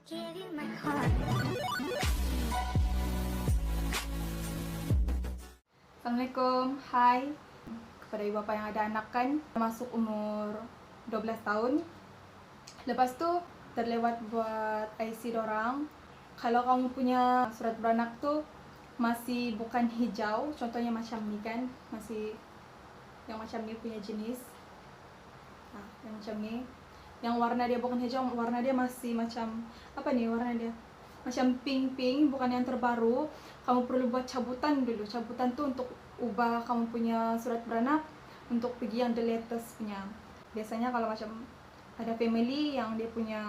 Give you my heart. Assalamualaikum, hai kepada ibu bapa yang ada anak kan, masuk umur 12 tahun. Lepas tu terlewat buat IC dorang. Kalau kamu punya surat beranak tu masih bukan hijau, contohnya macam ni kan, masih yang macam ni punya jenis. Yang macam ni. Yang warna dia bukan hijau, warna dia masih macam apa nih warna dia? Macam pink-pink, bukan yang terbaru. Kamu perlu buat cabutan dulu. Cabutan tuh untuk ubah kamu punya surat beranak untuk pergi yang the latest punya. Biasanya kalau macam ada family yang dia punya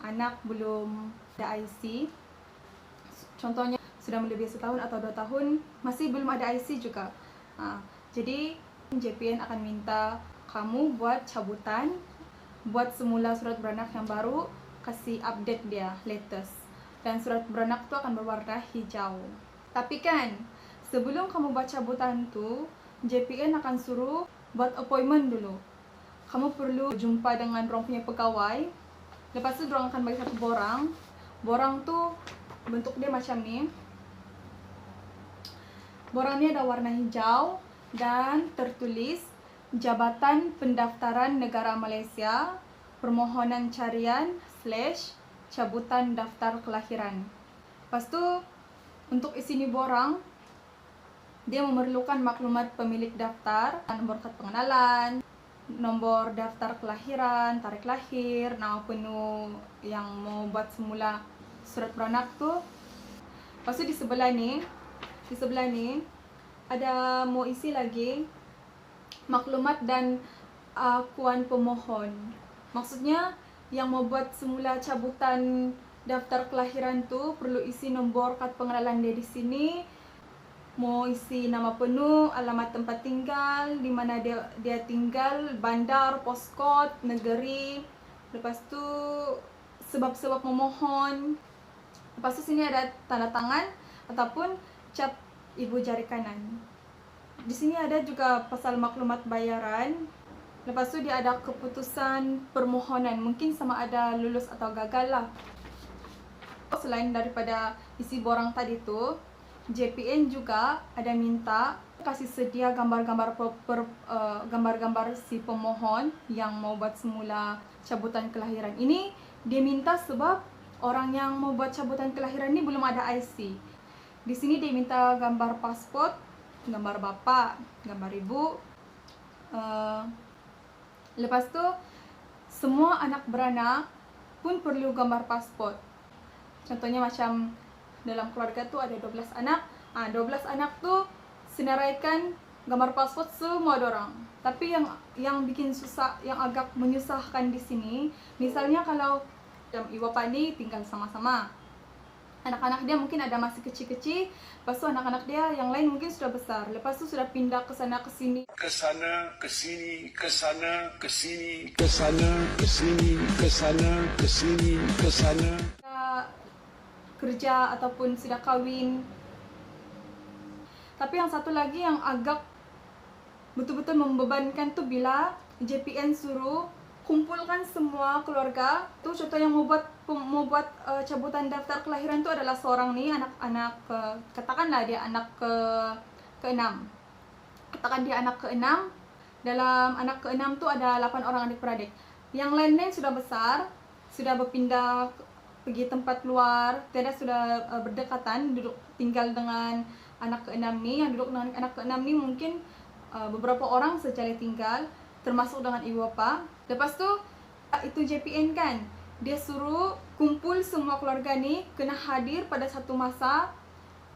anak belum ada IC, contohnya sudah melebihi setahun atau 2 tahun masih belum ada IC juga. Jadi JPN akan minta kamu buat cabutan, buat semula surat beranak yang baru, kasih update dia latest, dan surat beranak tu akan berwarna hijau. Tapi kan sebelum kamu buat cabutan tu, JPN akan suruh buat appointment dulu. Kamu perlu jumpa dengan dorang punya pegawai. Lepas tu dorang akan bagi satu borang. Borang tu bentuk dia macam ni. Borang ni ada warna hijau dan tertulis Jabatan Pendaftaran Negara Malaysia, permohonan carian / cabutan daftar kelahiran. Lepas tu untuk isi ni borang, dia memerlukan maklumat pemilik daftar, nomor kad pengenalan, nomor daftar kelahiran, tarikh lahir, nama penuh yang mau buat semula surat beranak tu. Lepas tu di sebelah ni ada mau isi lagi maklumat dan akuan pemohon. Maksudnya yang mau buat semula cabutan daftar kelahiran tu perlu isi nombor kad pengenalan dia di sini, mau isi nama penuh, alamat tempat tinggal, di mana dia tinggal, bandar, postcode, negeri. Lepas tu sebab-sebab memohon. Lepas tu sini ada tanda tangan ataupun cap ibu jari kanan. Di sini ada juga pasal maklumat bayaran. Lepas tu dia ada keputusan permohonan, mungkin sama ada lulus atau gagal lah. Selain daripada isi borang tadi tu, JPN juga ada minta kasih sedia gambar-gambar gambar-gambar si pemohon yang mau buat semula cabutan kelahiran. Ini dia minta sebab orang yang mau buat cabutan kelahiran ni belum ada IC. Di sini dia minta gambar pasport, gambar bapak, gambar ibu. Lepas tu semua anak beranak pun perlu gambar pasport. Contohnya macam dalam keluarga tu ada 12 anak. 12 anak tu senaraikan gambar pasport semua dorang. Tapi yang bikin susah, yang agak menyusahkan di sini, misalnya kalau ibu bapa ni tinggal sama-sama. Anak-anak dia mungkin ada masih kecil-kecil, lepas tu anak-anak dia yang lain mungkin sudah besar. Lepas tu sudah pindah ke sana ke sini. Ke sana, ke sini, ke sana, ke sini, ke sana, ke sini, ke sana, ke sini, ke sana. Kerja ataupun sudah kahwin. Tapi yang satu lagi yang agak betul-betul membebankan tu bila JPN suruh kumpulkan semua keluarga. Tu contoh yang mau buat cabutan daftar kelahiran tu adalah seorang ni, anak katakanlah dia anak ke-6. Katakan dia anak ke-6. Dalam anak ke-6 tu ada 8 orang adik-beradik. Yang lain-lain sudah besar, sudah berpindah pergi tempat luar, tiada sudah berdekatan, duduk tinggal dengan anak ke-6 ni. Yang duduk dengan anak ke-6 ni mungkin beberapa orang sejali tinggal, termasuk dengan ibu bapa. Lepas tu itu JPN kan, dia suruh kumpul semua keluarga ni kena hadir pada satu masa.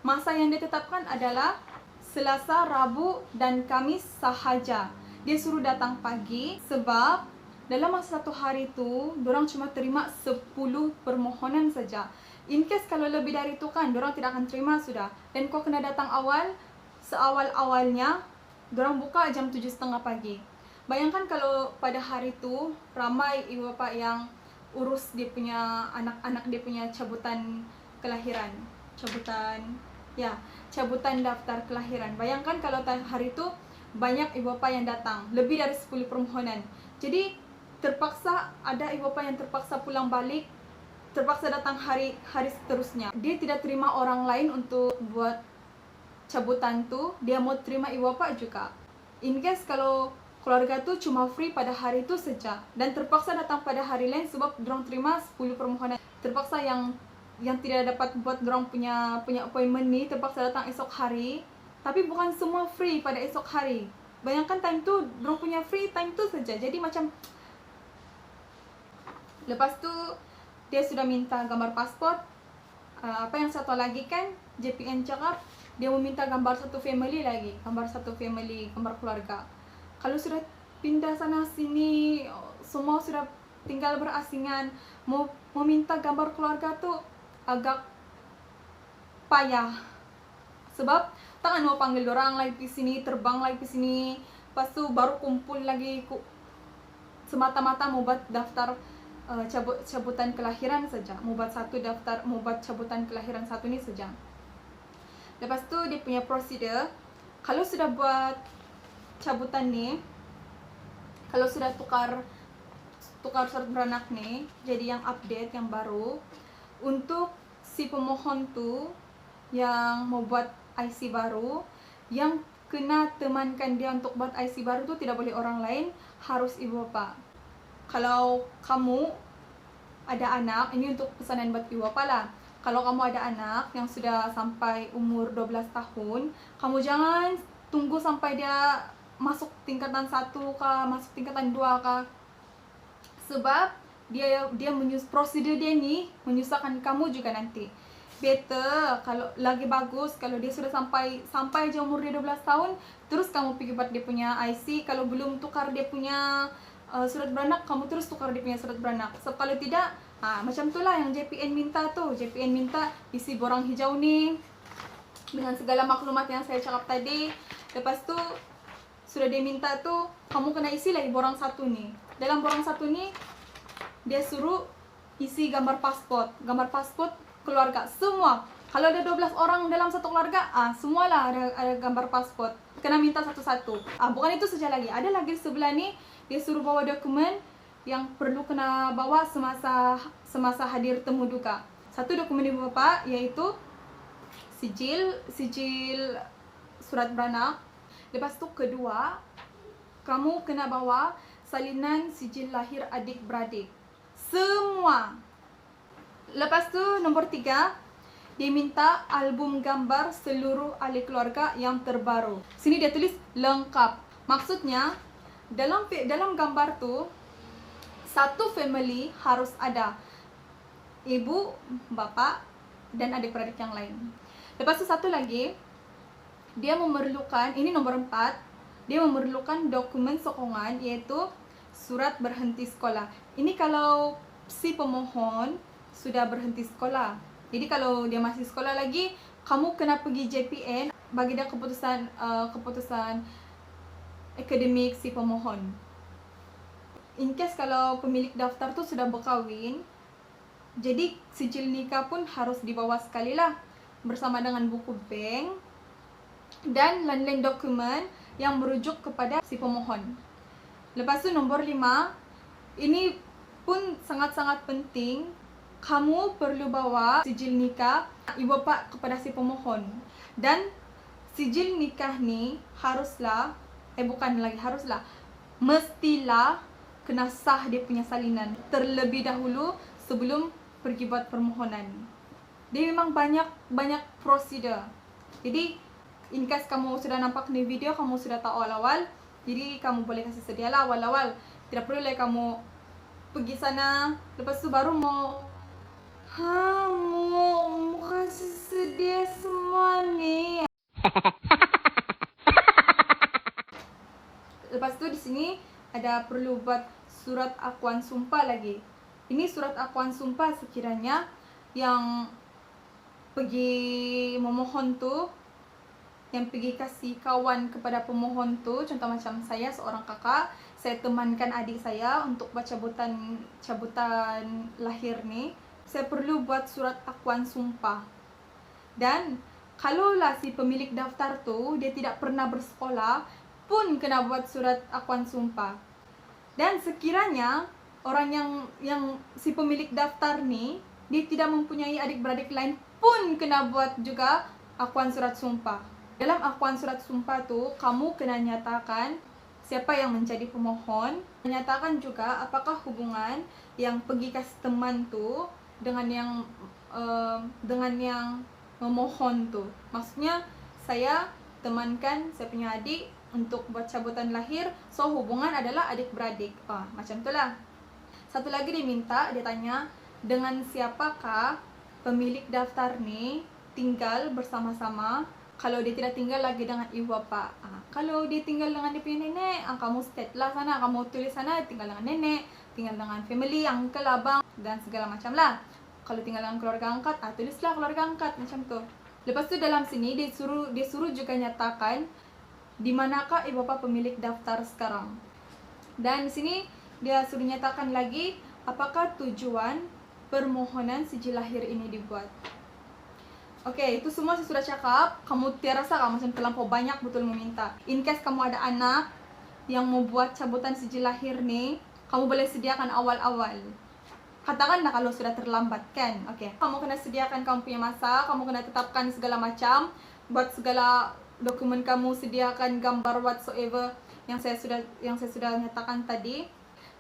Masa yang dia tetapkan adalah Selasa, Rabu dan Kamis sahaja. Dia suruh datang pagi sebab dalam masa satu hari tu dorang cuma terima 10 permohonan saja. In case kalau lebih dari itu kan dorang tidak akan terima sudah. Dan kau kena datang awal, seawal-awalnya. Dorang buka jam 7.30 pagi. Bayangkan kalau pada hari tu ramai ibu bapa yang urus dia punya anak-anak dia punya cabutan kelahiran, cabutan daftar kelahiran. Bayangkan kalau hari tu banyak ibu bapa yang datang, lebih dari 10 permohonan. Jadi terpaksa ada ibu bapa yang terpaksa pulang balik, terpaksa datang hari seterusnya. Dia tidak terima orang lain untuk buat cabutan tuh, dia mau terima ibu bapa juga. In case kalau keluarga tuh cuma free pada hari itu saja dan terpaksa datang pada hari lain sebab dorong terima 10 permohonan. Terpaksa yang tidak dapat buat dorong punya appointment nih terpaksa datang esok hari, tapi bukan semua free pada esok hari. Bayangkan time tuh dorong punya free time tuh saja. Jadi macam lepas tuh dia sudah minta gambar paspor. Apa yang satu lagi kan JPN cakap dia meminta gambar satu family lagi, gambar keluarga. Kalau sudah pindah sana sini, semua sudah tinggal berasingan, mau minta gambar keluarga tuh agak payah. Sebab tangan mau panggil orang lagi di sini, terbang lagi di sini, pas tuh baru kumpul lagi semata-mata mau buat daftar cabutan kelahiran saja, mau buat cabutan kelahiran satu ini saja. Lepas tu dia punya prosedur, kalau sudah buat cabutan nih, kalau sudah tukar surat beranak nih, jadi yang update, yang baru, untuk si pemohon tu yang mau buat IC baru, yang kena temankan dia untuk buat IC baru tu tidak boleh orang lain, harus ibu bapa. Kalau kamu ada anak, ini untuk pesanan buat ibu bapa lah. Kalau kamu ada anak yang sudah sampai umur 12 tahun, kamu jangan tunggu sampai dia masuk tingkatan 1 kah, masuk tingkatan 2 kah. Sebab prosedur dia ni menyusahkan kamu juga nanti. Better kalau lagi bagus kalau dia sudah sampai aja umur dia 12 tahun, terus kamu pergi buat dia punya IC. Kalau belum tukar dia punya surat beranak, kamu terus tukar dia punya surat beranak. So kalau tidak, macam itulah yang JPN minta tuh. JPN minta isi borang hijau nih dengan segala maklumat yang saya cakap tadi. Lepas tuh sudah dia minta tuh, kamu kena isi lagi borang satu nih. Dalam borang satu nih dia suruh isi gambar paspor keluarga semua. Kalau ada 12 orang dalam satu keluarga, semualah ada gambar paspor. Kena minta satu-satu. Bukan itu saja lagi. Ada lagi sebelah nih, dia suruh bawa dokumen yang perlu kena bawa semasa hadir temu duka. Satu dokumen ibu bapa yaitu sijil surat beranak. Lepas tu kedua, kamu kena bawa salinan sijil lahir adik-beradik. Semua. Lepas tu nombor 3, dia minta album gambar seluruh ahli keluarga yang terbaru. Sini dia tulis lengkap. Maksudnya dalam gambar tu satu family harus ada ibu, bapa dan adik-beradik yang lain. Lepas tu satu lagi, dia memerlukan, ini nomor 4, dia memerlukan dokumen sokongan yaitu surat berhenti sekolah. Ini kalau si pemohon sudah berhenti sekolah. Jadi kalau dia masih sekolah lagi, kamu kena pergi JPN bagi dia keputusan akademik si pemohon. In case kalau pemilik daftar tu sudah berkahwin, jadi sijil nikah pun harus dibawa sekali lah bersama dengan buku bank dan lain-lain dokumen yang merujuk kepada si pemohon. Lepas tu nombor 5, ini pun sangat-sangat penting. Kamu perlu bawa sijil nikah ibu bapa kepada si pemohon. Dan sijil nikah ni haruslah, mestilah kena sah dia punya salinan terlebih dahulu sebelum pergi buat permohonan. Dia memang banyak prosedur. Jadi in case kamu sudah nampak di video, kamu sudah tahu awal-awal, jadi kamu boleh kasih sedialah awal-awal. Tidak perlu lah kamu pergi sana lepas tu baru mau kasih sedia semua nih. Lepas tu di sini ada perlu buat surat akuan sumpah lagi. Ini surat akuan sumpah sekiranya yang pergi memohon tu, yang pergi kasih kawan kepada pemohon tu, contoh macam saya seorang kakak, saya temankan adik saya untuk buat cabutan lahir ni, saya perlu buat surat akuan sumpah. Dan kalaulah si pemilik daftar tu dia tidak pernah bersekolah pun kena buat surat akuan sumpah. Dan sekiranya orang yang si pemilik daftar nih, dia tidak mempunyai adik-beradik lain pun kena buat juga akuan surat sumpah. Dalam akuan surat sumpah tuh, kamu kena nyatakan siapa yang menjadi pemohon, menyatakan juga apakah hubungan yang pergi kasih teman tuh dengan yang memohon tuh. Maksudnya saya temankan saya punya adik untuk buat cabutan lahir, so hubungan adalah adik-beradik. Macam itulah. Satu lagi diminta, dia tanya, dengan siapakah pemilik daftar nih tinggal bersama-sama kalau dia tidak tinggal lagi dengan ibu bapa. Kalau dia tinggal dengan dia punya nenek, kamu state lah sana, kamu tulis sana tinggal dengan nenek, tinggal dengan family, uncle, abang, dan segala macam lah. Kalau tinggal dengan keluarga angkat, tulislah keluarga angkat, macam tu. Lepas tu dalam sini dia suruh juga nyatakan di manakah ibu bapa pemilik daftar sekarang. Dan di sini dia suruh nyatakan lagi apakah tujuan permohonan sijil lahir ini dibuat. Oke, itu semua saya sudah cakap. Kamu terasa kamu macam terlampau banyak betul meminta. In case kamu ada anak yang mau buat cabutan sijil lahir nih, kamu boleh sediakan awal-awal. Katakanlah kalau sudah terlambat kan. Oke, kamu kena sediakan kamu punya masa, kamu kena tetapkan segala macam, buat segala dokumen kamu, sediakan gambar whatsoever yang saya sudah nyatakan tadi.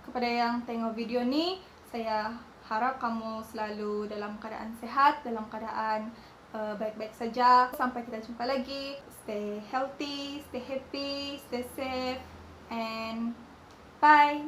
Kepada yang tengok video ni, saya harap kamu selalu dalam keadaan sehat, dalam keadaan baik-baik saja. Sampai kita jumpa lagi. Stay healthy, stay happy, stay safe, and bye.